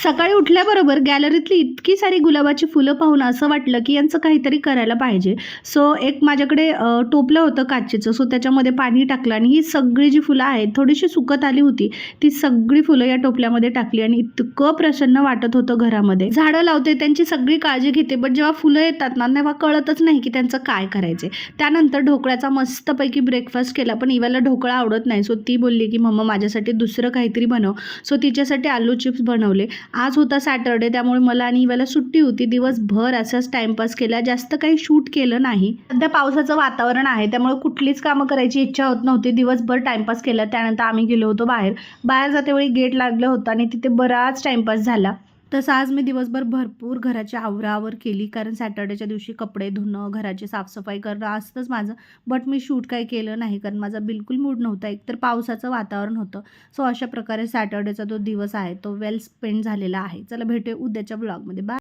सकाळी उठल्याबरोबर गॅलरीतली इतकी सारी गुलाबाची फुलं पाहून असं वाटलं की यांचं काहीतरी करायला पाहिजे. सो एक माझ्याकडे टोपलं होतं काचेचं, सो त्याच्यामध्ये पाणी टाकलं आणि ही सगळी जी फुलं आहेत थोडीशी सुकत आली होती, ती सगळी फुलं या टोपल्यामध्ये टाकली आणि इतकं प्रसन्न वाटत होतं घरामध्ये. झाडं लावते, त्यांची सगळी काळजी घेते, बट जेव्हा फुलं येतात ना तेव्हा कळतच नाही की त्यांचं काय करायचे. त्यानंतर ढोकळ्याचा मस्तपैकी ब्रेकफास्ट केला, पण इवाला ढोकळा आवडत नाही. सो ती बोलली की मम्मा माझ्यासाठी दुसरं काहीतरी बनव. सो तिच्यासाठी आलू चिप्स बनवले. आज होता सॅटरडे, त्यामुळे मला आणि इवाला सुट्टी होती. दिवसभर असंच टाइमपास केला, जास्त काही शूट केलं नाही. सध्या पावसाचं वातावरण आहे, त्यामुळे कुठलीच कामं करायची इच्छा होत नव्हती. दिवसभर टाइमपास केला. त्यानंतर आम्ही गेलो होतो बाहेर जातेवेळी गेट लागलं होतं आणि तिथे बराच टाइमपास झाला. तसं आज मी दिवसभर भरपूर घराची आवराआवर केली, कारण सॅटर्डेच्या दिवशी कपडे धुणं, घराची साफसफाई करणं असतंच माझं. बट मी शूट काही केलं नाही, कारण माझा बिलकुल मूड नव्हता. एकतर पावसाचं वातावरण होतं. सो अशा प्रकारे सॅटर्डेचा जो दिवस आहे तो वेल स्पेंड झालेला आहे. चला भेटूया उद्याच्या ब्लॉगमध्ये. बाय.